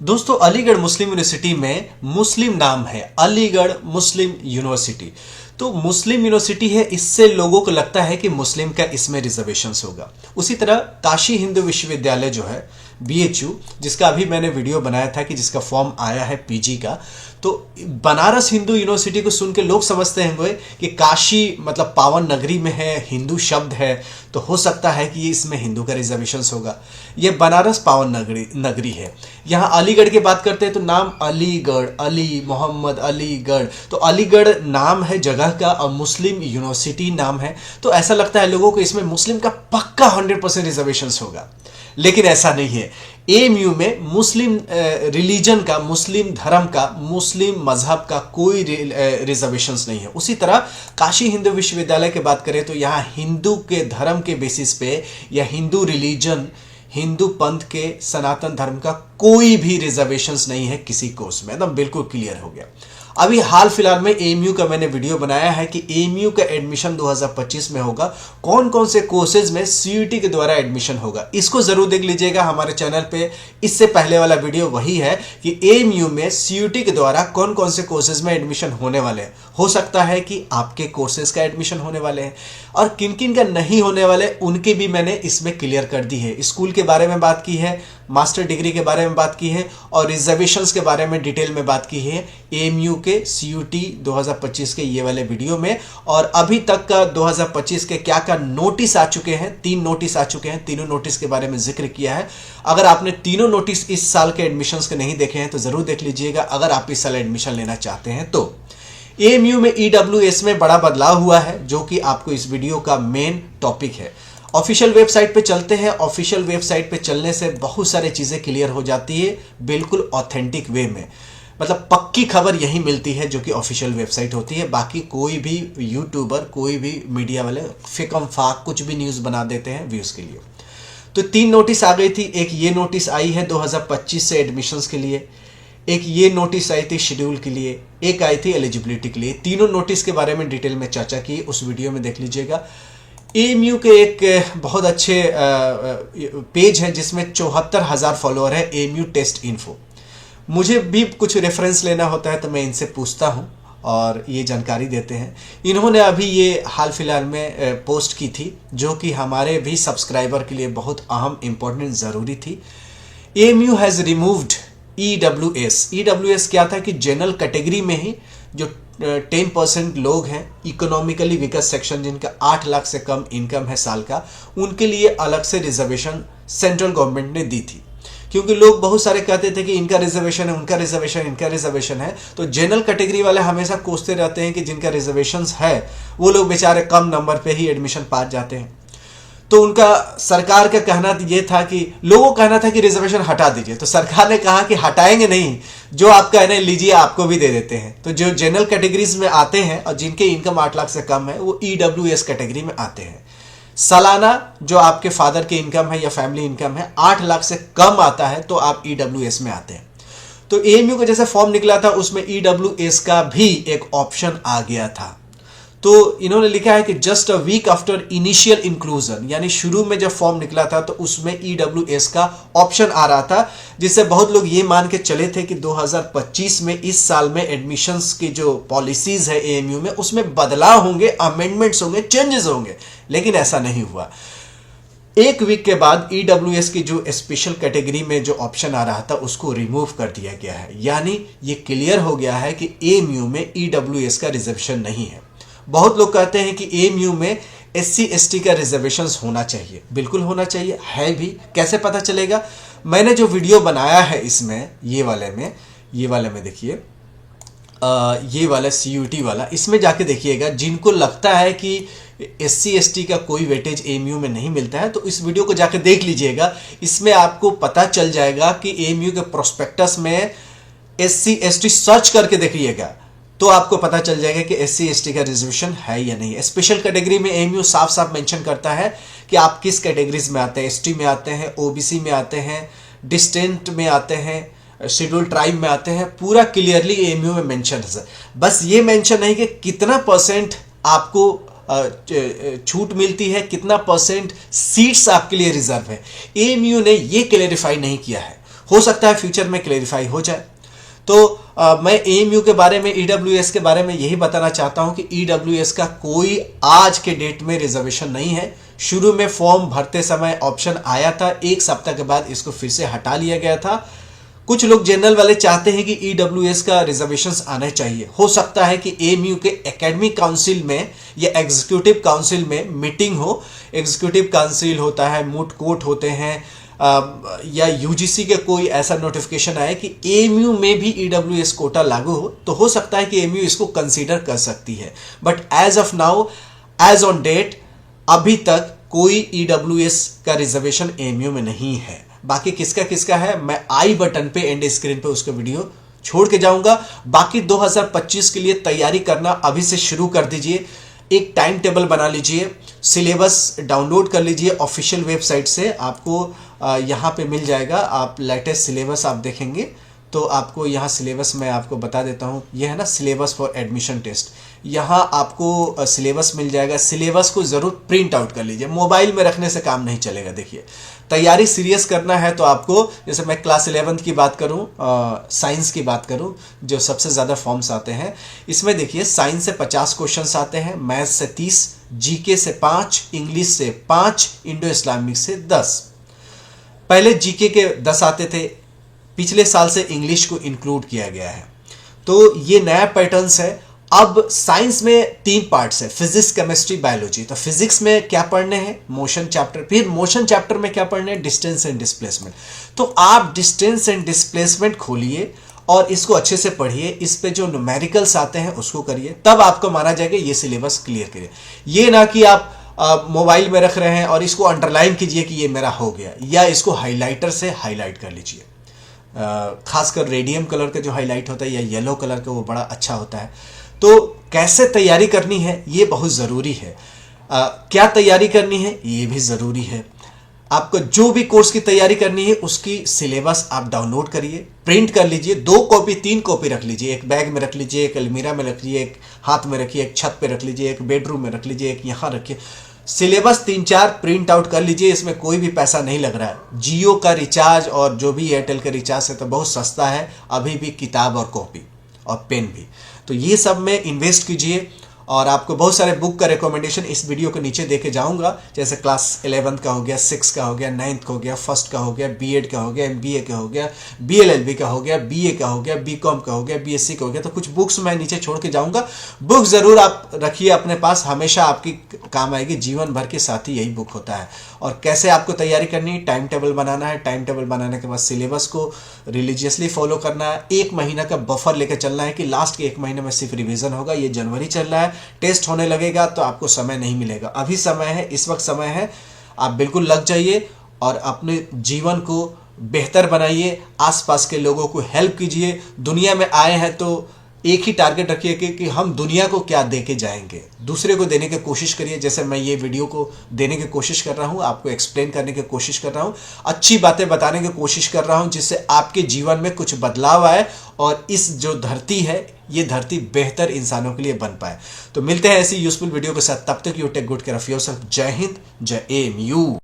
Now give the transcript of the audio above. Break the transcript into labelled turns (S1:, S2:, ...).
S1: दोस्तों, अलीगढ़ मुस्लिम यूनिवर्सिटी में मुस्लिम नाम है, अलीगढ़ मुस्लिम यूनिवर्सिटी। तो मुस्लिम यूनिवर्सिटी है, इससे लोगों को लगता है कि मुस्लिम का इसमें रिजर्वेशंस होगा। उसी तरह काशी हिंदू विश्वविद्यालय जो है बीएचयू, जिसका अभी मैंने वीडियो बनाया था कि जिसका फॉर्म आया है पीजी का, तो बनारस हिंदू यूनिवर्सिटी को सुन के लोग समझते हैं कि काशी मतलब पावन नगरी में है, हिंदू शब्द है, तो हो सकता है कि इसमें हिंदू का रिजर्वेशंस होगा। ये बनारस पावन नगरी है। यहाँ अलीगढ़ की बात करते हैं तो नाम अलीगढ़, अली मोहम्मद अलीगढ़, तो अलीगढ़ नाम है जगह का और मुस्लिम यूनिवर्सिटी नाम है, तो ऐसा लगता है लोगों को इसमें मुस्लिम का पक्का 100% रिजर्वेशंस होगा, लेकिन ऐसा नहीं है। एएमयू में मुस्लिम रिलीजन का, मुस्लिम धर्म का, मुस्लिम मजहब का कोई रिजर्वेशंस नहीं है। उसी तरह काशी हिंदू विश्वविद्यालय की बात करें तो यहाँ हिंदू के धर्म के बेसिस पे या हिंदू रिलीजन, हिंदू पंथ के सनातन धर्म का कोई भी रिजर्वेशंस नहीं है किसी कोर्स में। एकदम बिल्कुल क्लियर हो गया। अभी हाल फिलहाल में एएमयू का मैंने वीडियो बनाया है कि एएमयू का एडमिशन 2025 में होगा, कौन कौन से कोर्सेज में सीयूटी के द्वारा एडमिशन होगा, इसको जरूर देख लीजिएगा हमारे चैनल पे। इससे पहले वाला वीडियो वही है कि एएमयू में सीयूटी के द्वारा कौन कौन से कोर्सेज में एडमिशन होने वाले हैं। हो सकता है कि आपके कोर्सेज का एडमिशन होने वाले हैं और किन किन का नहीं होने वाले उनके भी मैंने इसमें क्लियर कर दी है। स्कूल के बारे में बात की है, मास्टर डिग्री के बारे में बात की है और रिजर्वेशंस के बारे में डिटेल में बात की है एएमयू के सीयूटी 2025 के ये वाले वीडियो में। और अभी तक का 2025 के क्या क्या नोटिस आ चुके हैं, 3 नोटिस आ चुके हैं, तीनों नोटिस के बारे में जिक्र किया है। अगर आपने तीनों नोटिस इस साल के एडमिशंस के नहीं देखे हैं तो जरूर देख लीजिएगा अगर आप इस साल एडमिशन लेना चाहते हैं तो। एएमयू में ईडब्ल्यूएस में बड़ा बदलाव हुआ है जो कि आपको इस वीडियो का मेन टॉपिक है। ऑफिशियल वेबसाइट पे चलते हैं। ऑफिशियल वेबसाइट पे चलने से बहुत सारी चीज़ें क्लियर हो जाती है बिल्कुल ऑथेंटिक वे में, मतलब पक्की खबर यही मिलती है जो कि ऑफिशियल वेबसाइट होती है। बाकी कोई भी यूट्यूबर, कोई भी मीडिया वाले फिकम फाक कुछ भी न्यूज़ बना देते हैं व्यूज़ के लिए। तो 3 नोटिस आ गई थी। एक ये नोटिस आई है 2025 से एडमिशन्स के लिए, एक ये नोटिस आई थी शेड्यूल के लिए, एक आई थी एलिजिबिलिटी के लिए। तीनों नोटिस के बारे में डिटेल में चर्चा की, उस वीडियो में देख लीजिएगा। एएमयू के एक बहुत अच्छे पेज है जिसमें 74,000 फॉलोअर है, एएमयू टेस्ट इन्फो। मुझे भी कुछ रेफरेंस लेना होता है तो मैं इनसे पूछता हूं और ये जानकारी देते हैं। इन्होंने अभी ये हाल फिलहाल में पोस्ट की थी जो कि हमारे भी सब्सक्राइबर के लिए बहुत अहम, इंपॉर्टेंट, ज़रूरी थी। AMU has removed EWS. EWS क्या था कि जनरल कैटेगरी में ही जो 10% लोग हैं, इकोनॉमिकली वीकर सेक्शन, जिनका 8 लाख से कम इनकम है साल का, उनके लिए अलग से रिजर्वेशन सेंट्रल गवर्नमेंट ने दी थी। क्योंकि लोग बहुत सारे कहते थे कि इनका रिजर्वेशन है, उनका रिजर्वेशन, इनका रिजर्वेशन है, तो जनरल कैटेगरी वाले हमेशा कोसते रहते हैं कि जिनका रिजर्वेशंस है वो लोग बेचारे कम नंबर पे ही एडमिशन पा जाते हैं। तो उनका सरकार का कहना ये था कि लोगों का कहना था कि रिजर्वेशन हटा दीजिए, तो सरकार ने कहा कि हटाएंगे नहीं, जो आप कहने लीजिए आपको भी दे देते हैं। तो जो जनरल कैटेगरीज में आते हैं और जिनके इनकम 8 लाख से कम है वो ईडब्ल्यूएस कैटेगरी में आते हैं। सालाना जो आपके फादर की इनकम है या फैमिली इनकम है 8 लाख से कम आता है तो आप ईडब्ल्यूएस में आते हैं। तो एएमयू का जैसे फॉर्म निकला था उसमें ईडब्ल्यूएस का भी एक ऑप्शन आ गया था। तो इन्होंने लिखा है कि just a week after initial inclusion, यानी शुरू में जब फॉर्म निकला था तो उसमें ईडब्ल्यूएस का ऑप्शन आ रहा था, जिससे बहुत लोग ये मान के चले थे कि 2025 में, इस साल में एडमिशंस की जो पॉलिसीज है एएमयू में उसमें बदलाव होंगे, अमेंडमेंट्स होंगे, चेंजेस होंगे, लेकिन ऐसा नहीं हुआ। एक वीक के बाद ईडब्ल्यूएस की जो स्पेशल कैटेगरी में जो ऑप्शन आ रहा था उसको रिमूव कर दिया गया है, यानी ये क्लियर हो गया है कि एएमयू में ईडब्ल्यूएस का रिजर्वेशन नहीं है। बहुत लोग कहते हैं कि एएमयू में एससी एसटी का रिजर्वेशंस होना चाहिए, बिल्कुल होना चाहिए, है भी। कैसे पता चलेगा? मैंने जो वीडियो बनाया है इसमें, ये वाले में देखिए, ये वाला सीयूटी वाला, इसमें जाके देखिएगा। जिनको लगता है कि एससी एसटी का कोई वेटेज एएमयू में नहीं मिलता है तो इस वीडियो को जाके देख लीजिएगा। इसमें आपको पता चल जाएगा कि एएमयू के प्रोस्पेक्टस में एससी एसटी सर्च करके देखिएगा तो आपको पता चल जाएगा कि एससी एसटी का रिजर्वेशन है या नहीं है। स्पेशल कैटेगरी में एएमयू साफ साफ मेंशन करता है कि आप किस कैटेगरीज में आते हैं, एसटी में आते हैं, ओबीसी में आते हैं, डिस्टेंट में आते हैं, शेड्यूल ट्राइब में आते हैं, पूरा क्लियरली एएमयू में मेंशन है। बस ये मेंशन नहीं कि कितना परसेंट आपको छूट मिलती है, कितना परसेंट सीट्स आपके लिए रिजर्व है, एएमयू ने ये क्लेरिफाई नहीं किया है। हो सकता है फ्यूचर में क्लेरिफाई हो जाए। तो मैं एएमयू के बारे में, ईडब्ल्यूएस के बारे में यही बताना चाहता हूं कि ईडब्ल्यूएस का कोई आज के डेट में रिजर्वेशन नहीं है। शुरू में फॉर्म भरते समय ऑप्शन आया था, एक सप्ताह के बाद इसको फिर से हटा लिया गया था। कुछ लोग जनरल वाले चाहते हैं कि ईडब्ल्यूएस का रिजर्वेशंस आने चाहिए। हो सकता है कि एएमयू के एकेडमिक काउंसिल में या एग्जीक्यूटिव काउंसिल में मीटिंग हो। एग्जीक्यूटिव काउंसिल होता है, मूट कोर्ट होते हैं, या यूजीसी के कोई ऐसा नोटिफिकेशन आए कि एएमयू में भी ईडब्ल्यूएस कोटा लागू हो, तो हो सकता है कि एएमयू इसको कंसीडर कर सकती है। But as of now, as on date, अभी तक कोई ईडब्ल्यूएस का रिजर्वेशन एएमयू में नहीं है। बाकी किसका किसका है, मैं आई बटन पे, एंड स्क्रीन पे उसका वीडियो छोड़ के जाऊंगा। बाकी 2025 के लिए तैयारी करना अभी से शुरू कर दीजिए। एक टाइम टेबल बना लीजिए, सिलेबस डाउनलोड कर लीजिए ऑफिशियल वेबसाइट से, आपको यहाँ पे मिल जाएगा। आप लेटेस्ट सिलेबस आप देखेंगे तो आपको यहाँ सिलेबस मैं आपको बता देता हूँ। यह है ना सिलेबस फॉर एडमिशन टेस्ट, यहाँ आपको सिलेबस मिल जाएगा। सिलेबस को ज़रूर प्रिंट आउट कर लीजिए, मोबाइल में रखने से काम नहीं चलेगा। देखिए, तैयारी सीरियस करना है तो आपको, जैसे मैं क्लास 11th की बात करूँ, साइंस की बात करूँ, जो सबसे ज़्यादा फॉर्म्स आते हैं, इसमें देखिए साइंस से 50 क्वेश्चन आते हैं, मैथ्स से 30, जीके से 5, इंग्लिश से 5, इंडो इस्लामिक से 10। पहले जीके के 10 आते थे, पिछले साल से इंग्लिश को इंक्लूड किया गया है। तो ये नया पैटर्न्स है। अब साइंस में 3 पार्ट्स है, फिजिक्स, केमिस्ट्री, बायोलॉजी। तो फिजिक्स में क्या पढ़ने हैं, मोशन चैप्टर। फिर मोशन चैप्टर में क्या पढ़ने हैं, डिस्टेंस एंड डिस्प्लेसमेंट। तो आप डिस्टेंस एंड डिस्प्लेसमेंट खोलिए और इसको अच्छे से पढ़िए। इस पे जो न्यूमेरिकल्स आते हैं उसको करिए, तब आपको माना जाएगा ये सिलेबस क्लियर करिए। ये ना कि आप मोबाइल में रख रहे हैं और इसको अंडरलाइन कीजिए कि ये मेरा हो गया, या इसको हाईलाइटर से हाईलाइट कर लीजिए। खासकर रेडियम कलर का जो हाईलाइट होता है या येलो कलर का, वो बड़ा अच्छा होता है। तो कैसे तैयारी करनी है ये बहुत ज़रूरी है। क्या तैयारी करनी है ये भी ज़रूरी है। आपको जो भी कोर्स की तैयारी करनी है उसकी सिलेबस आप डाउनलोड करिए, प्रिंट कर लीजिए, 2 कॉपी 3 कॉपी रख लीजिए। एक बैग में रख लीजिए, एक अलमीरा में रख लीजिए, एक हाथ में रखिए, एक छत पे रख लीजिए, एक बेडरूम में रख लीजिए, एक यहाँ रखिए। सिलेबस 3-4 प्रिंट आउट कर लीजिए। इसमें कोई भी पैसा नहीं लग रहा है। जियो का रिचार्ज और जो भी एयरटेल का रिचार्ज है तो बहुत सस्ता है अभी भी, किताब और कॉपी और पेन भी। तो ये सब में इन्वेस्ट कीजिए। और आपको बहुत सारे बुक का रिकमेंडेशन इस वीडियो के नीचे देके जाऊंगा, जैसे क्लास 11th का हो गया, 6 का हो गया, 9th का हो गया, 1st का हो गया, बीएड का हो गया, एमबीए का हो गया, बीएलएलबी का हो गया, बीए का हो गया, बीकॉम का हो गया, बीएससी का हो गया। तो कुछ बुक्स मैं नीचे छोड़ के जाऊंगा। बुक जरूर आप रखिए अपने पास, हमेशा आपकी काम आएगी। जीवन भर के साथी यही बुक होता है। और कैसे आपको तैयारी करनी है, टाइम टेबल बनाना है। टाइम टेबल बनाने के बाद सिलेबस को रिलीजियसली फॉलो करना है। 1 महीना का बफर लेकर चलना है कि लास्ट के 1 महीने में सिर्फ रिवीजन होगा। ये जनवरी चल रहा है, टेस्ट होने लगेगा तो आपको समय नहीं मिलेगा। अभी समय है, इस वक्त समय है, आप बिल्कुल लग जाइए और अपने जीवन को बेहतर बनाइए। आसपास के लोगों को हेल्प कीजिए। दुनिया में आए हैं तो एक ही टारगेट रखिए कि हम दुनिया को क्या दे के जाएंगे, दूसरे को देने की कोशिश करिए। जैसे मैं ये वीडियो को देने की कोशिश कर रहा हूँ, आपको एक्सप्लेन करने की कोशिश कर रहा हूँ, अच्छी बातें बताने की कोशिश कर रहा हूँ, जिससे आपके जीवन में कुछ बदलाव आए और इस जो धरती है, ये धरती बेहतर इंसानों के लिए बन पाए। तो मिलते हैं ऐसी यूजफुल वीडियो के साथ, तब तक you take good care of yourself. जय हिंद, जय एएमयू।